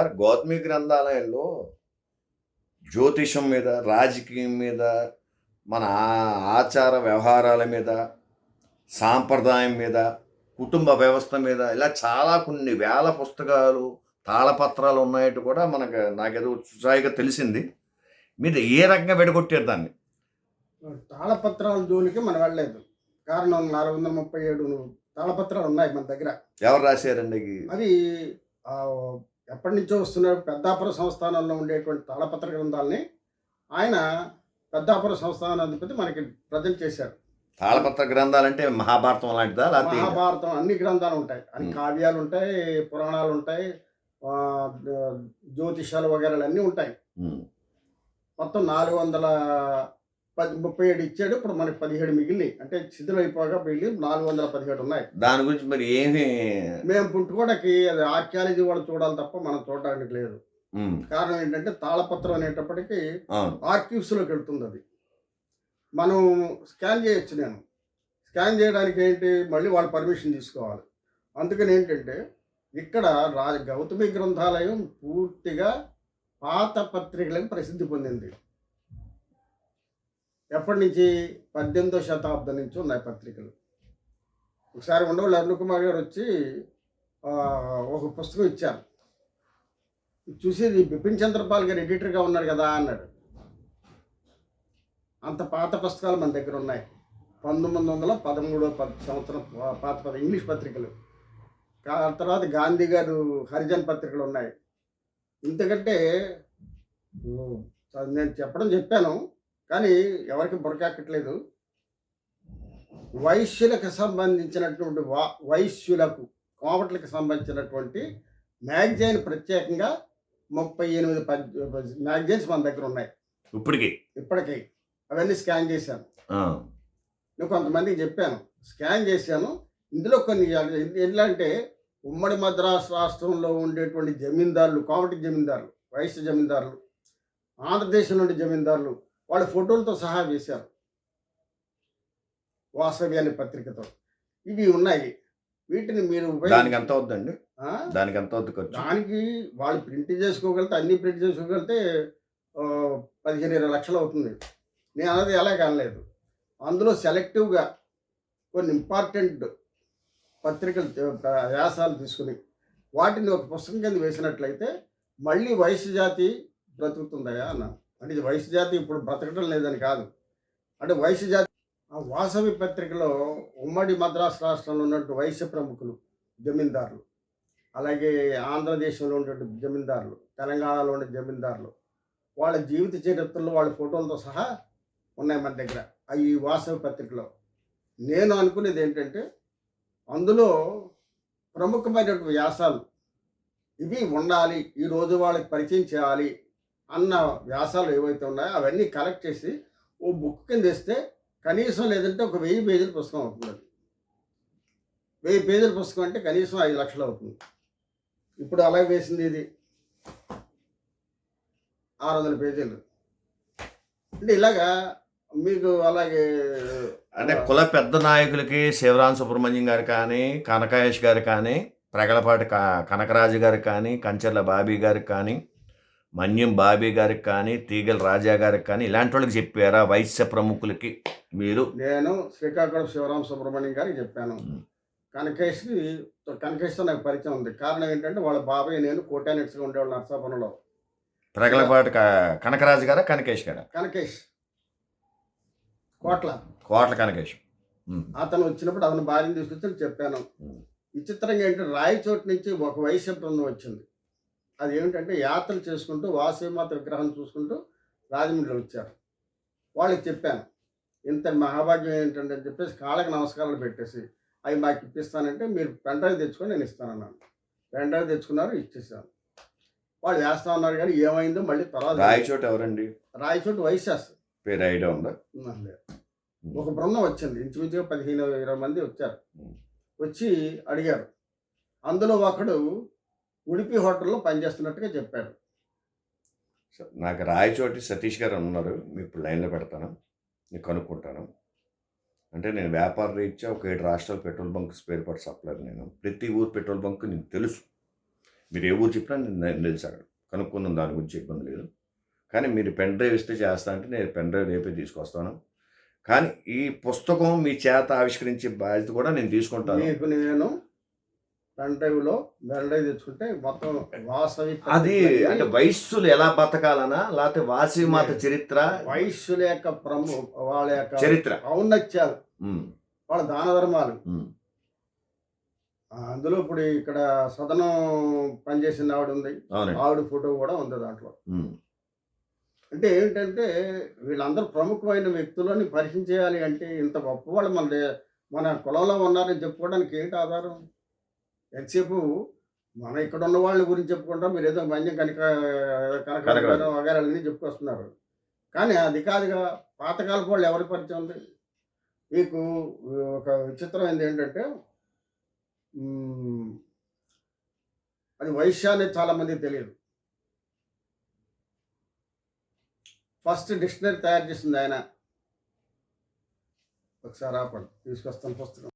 Sir Gautami గ్రంథాలయంలో జ్యోతిషం మీద, రాజకీయం మీద, మన ఆచార వ్యవహారాల మీద, సాంప్రదాయం మీద, కుటుంబ వ్యవస్థ మీద ఇలా చాలా కొన్ని వేల పుస్తకాలు, తాళపత్రాలు ఉన్నాయట కూడా నాకేదో సుసాయిగా తెలిసింది. మీరు ఏ రకంగా విడగొట్టారు దాన్ని? తాళపత్రాల జోలికి మనం వెళ్ళలేదు. కారణం 437 తాళపత్రాలు ఉన్నాయి మన దగ్గర. ఎవరు రాశారండి అది ఎప్పటి నుంచో వస్తున్న పెద్దాపుర సంస్థానంలో ఉండేటువంటి తాళపత్ర గ్రంథాలని ఆయన పెద్దాపుర సంస్థానాధిపతి మనకి ప్రజెంట్ చేశారు. తాళపత్ర గ్రంథాలంటే మహాభారతం లాంటిదా? మహాభారతం అన్ని గ్రంథాలు ఉంటాయి, అన్ని కావ్యాలు ఉంటాయి, పురాణాలు ఉంటాయి, జ్యోతిషాలు వగేరాలు అన్నీ ఉంటాయి. మొత్తం 437 ఇచ్చాడు. ఇప్పుడు మనకి 17 మిగిలినాయి. అంటే శిథిలైపోగా మిగిలి 417 ఉన్నాయి. దాని గురించి మరి ఏమి మేము పుట్టుకోవడానికి అది ఆర్కియాలజీ వాళ్ళు చూడాలి తప్ప మనం చూడడానికి లేదు. కారణం ఏంటంటే తాళపత్రం అనేటప్పటికీ ఆర్కీవ్స్లోకి వెళ్తుంది. అది మనం స్కాన్ చేయొచ్చు. నేను స్కాన్ చేయడానికి ఏంటి, మళ్ళీ వాళ్ళ పర్మిషన్ తీసుకోవాలి. అందుకని ఏంటంటే ఇక్కడ గౌతమి గ్రంథాలయం పూర్తిగా పాత పత్రికలకు ప్రసిద్ధి పొందింది. ఎప్పటి నుంచి? 18వ శతాబ్దం నుంచి ఉన్నాయి పత్రికలు. ఒకసారి ఉండవల్లి అరుణ్ కుమార్ గారు వచ్చి ఒక పుస్తకం ఇచ్చారు. చూసి బిపిన్ చంద్రపాల్ గారు ఎడిటర్గా ఉన్నారు కదా అన్నాడు. అంత పాత పుస్తకాలు మన దగ్గర ఉన్నాయి. 1913 సంవత్సరం పాత ఇంగ్లీష్ పత్రికలు. తర్వాత గాంధీ గారు హరిజన్ పత్రికలు ఉన్నాయి. ఇంతకంటే నేను చెప్పాను కానీ ఎవరికి బురకెక్కట్లేదు. వైశ్యులకు సంబంధించినటువంటి వైశ్యులకు కోమట్లకు సంబంధించినటువంటి మ్యాగజైన్ ప్రత్యేకంగా 38 మ్యాగజైన్స్ మన దగ్గర ఉన్నాయి ఇప్పటికీ. అవన్నీ స్కాన్ చేశాను. నేను కొంతమందికి చెప్పాను, స్కాన్ చేశాను. ఇందులో కొన్ని ఎలా అంటే ఉమ్మడి మద్రాసు రాష్ట్రంలో ఉండేటువంటి జమీందారులు, కోమటి జమీందారులు, వైశ్య జమీందారులు, ఆంధ్రదేశం నుండి జమీందారులు వాళ్ళ ఫోటోలతో సహా వేశారు వాసవి అనే పత్రికతో. ఇవి ఉన్నాయి. వీటిని మీరు దానికి ఎంత అవుతుందండి? దానికి ఎంత అవుతుంది ఖర్చు? దానికి వాళ్ళు ప్రింట్ చేసుకోగలితే, అన్ని ప్రింట్ చేసుకోగలితే 15-20 లక్షలు అవుతుంది. నేను అన్నది ఎలాగ అనలేదు. అందులో సెలెక్టివ్గా కొన్ని ఇంపార్టెంట్ పత్రికలు వ్యాసాలు తీసుకుని వాటిని ఒక పుస్తకం కింద వేసినట్లయితే మళ్ళీ వైశ్య జాతి బ్రతుకుతుందయా అన్నాను. అంటే ఇది వైశ్య జాతి ఇప్పుడు బ్రతకడం లేదని కాదు. అంటే వైశ్య జాతి ఆ వాసవి పత్రికలో ఉమ్మడి మద్రాసు రాష్ట్రంలో ఉన్నటువంటి వైశ్య ప్రముఖులు, జమీందారులు, అలాగే ఆంధ్రదేశంలో ఉన్నటువంటి జమీందారులు, తెలంగాణలో ఉండే జమీందారులు, వాళ్ళ జీవిత చరిత్రలు వాళ్ళ ఫోటోలతో సహా ఉన్నాయి మన దగ్గర. ఈ వాసవి పత్రికలో నేను అనుకునేది ఏంటంటే అందులో ప్రముఖమైనటువంటి వ్యాసాలు ఇవి ఉండాలి, ఈరోజు వాళ్ళకి పరిచయం చేయాలి అన్న వ్యాసాలు ఏవైతే ఉన్నాయో అవన్నీ కలెక్ట్ చేసి ఓ బుక్ కింద వేస్తే కనీసం లేదంటే ఒక 1000 పేజీల పుస్తకం అవుతుంది. 1000 పేజీల పుస్తకం అంటే కనీసం 5 లక్షలు అవుతుంది. ఇప్పుడు అలాగే వేసింది ఇది 600 పేజీలు. అంటే ఇలాగా మీకు అలాగే అంటే కుల పెద్ద నాయకులకి శివరాం సుబ్రహ్మణ్యం గారు కానీ, కనకాయేష్ గారు కానీ, ప్రగలపాటి కనకరాజు గారికి కానీ, కంచెర్ల బాబీ గారికి కానీ, మన్యం బాబీ గారికి కానీ, తీగల రాజా గారికి కానీ ఇలాంటి వాళ్ళకి చెప్పారా వైశ్య ప్రముఖులకి మీరు? నేను శ్రీకాకుళం శివరాం సుబ్రహ్మణ్యం గారికి చెప్పాను. కనకేష్తో నాకు పరిచయం ఉంది. కారణం ఏంటంటే వాళ్ళ బాబాయ్ నేను కోటానెట్స్గా ఉండేవాళ్ళు నర్సాపురంలో. ప్రగలపాటి కనకరాజు గారా, కనకేష్ గారా? కనకేష్, కోట్ల కనకేష్. అతను వచ్చినప్పుడు అతను భార్యను తీసుకొచ్చి చెప్పాను. విచిత్రంగా ఏంటంటే రాయచోటి నుంచి ఒక వైశ్య బృందం వచ్చింది. అది ఏమిటంటే యాత్రలు చేసుకుంటూ వాసవిమాత విగ్రహం చూసుకుంటూ రాజమండ్రిలో వచ్చారు. వాళ్ళకి చెప్పాను ఇంత మహాభాగ్యం ఏంటంటే అని చెప్పేసి కాళ్ళకి నమస్కారాలు పెట్టేసి అవి మాకు ఇప్పిస్తానంటే మీరు పెన్డ్రైవ్ తెచ్చుకొని నేను ఇస్తానన్నాను. పెన్డ్రైవ్ తెచ్చుకున్నారు, ఇచ్చేసాను. వాళ్ళు వేస్తా ఉన్నారు కానీ ఏమైందో మళ్ళీ తర్వాత. రాయచోటి ఎవరండి? రాయచోటి వైశ్యాస్ పేరు ఐడియా ఉందా? ఒక బృందం వచ్చింది, ఇంచుమించుగా 15-20 మంది వచ్చారు. వచ్చి అడిగారు. అందులో ఒకడు ఉడిపి హోటల్లో పనిచేస్తున్నట్టుగా చెప్పాడు. నాకు రాయచోటి సతీష్ గారు ఉన్నారు, మీకు ఇప్పుడు లైన్లో పెడతాను, నేను కనుక్కుంటాను. అంటే నేను వ్యాపార రీత్యా ఒక 7 రాష్ట్రాల petrol bunk spare part supplier. నేను ప్రతి ఊరు పెట్రోల్ బంక్ నీకు తెలుసు. మీరు ఏ ఊరు చెప్పినా నేను తెలుసు అక్కడ కనుక్కున్నాను, దాని గురించి ఇబ్బంది లేదు. కానీ మీరు పెన్ డ్రైవ్ ఇస్తే చేస్తా అంటే నేను పెన్ డ్రైవ్ రేపే తీసుకొస్తాను. కానీ ఈ పుస్తకం మీ చేత ఆవిష్కరించే బాధ్యత కూడా నేను తీసుకుంటాను. మీకు నేను పెన్ డ్రైవ్లో పెన్ డ్రైవ్ తెచ్చుకుంటే మొత్తం వాసవి అది అంటే వయస్సులు ఎలా బతకాలనా, లేకపోతే వాసవి మాత చరిత్ర వయస్సుల యొక్క వాళ్ళ యొక్క చరిత్ర ఔన్నత్యాలు, ఉమ్, వాళ్ళ దాన ధర్మాలు, ఉమ్, అందులో ఇప్పుడు ఇక్కడ సదనం పనిచేసిన ఆవిడ ఉంది, అవునండి. ఆవిడ ఫోటో కూడా ఉంది దాంట్లో. ఉమ్, అంటే ఏంటంటే వీళ్ళందరూ ప్రముఖమైన వ్యక్తులని పరిచయం చేయాలి అంటే ఇంత గొప్పవాళ్ళు మన కులంలో ఉన్నారని చెప్పుకోవడానికి ఏంటి ఆధారం? ఎంతసేపు మన ఇక్కడ ఉన్న వాళ్ళ గురించి చెప్పుకుంటాం, మీరు ఏదో మన్యం కనకరాజు. వగేరాలన్నీ చెప్పుకొస్తున్నారు. కానీ అది కాదుగా, పాతకాలపు వాళ్ళు ఎవరి పరిచయం ఉంది మీకు? ఒక విచిత్రమైనది ఏంటంటే ఉమ్, అది వైశ్య అనేది చాలామందికి తెలియదు. ఫస్ట్ డిక్షనరీ తయారు చేసింది ఆయన. ఒకసారి ఆపండి, తీసుకొస్తాను పుస్తకం.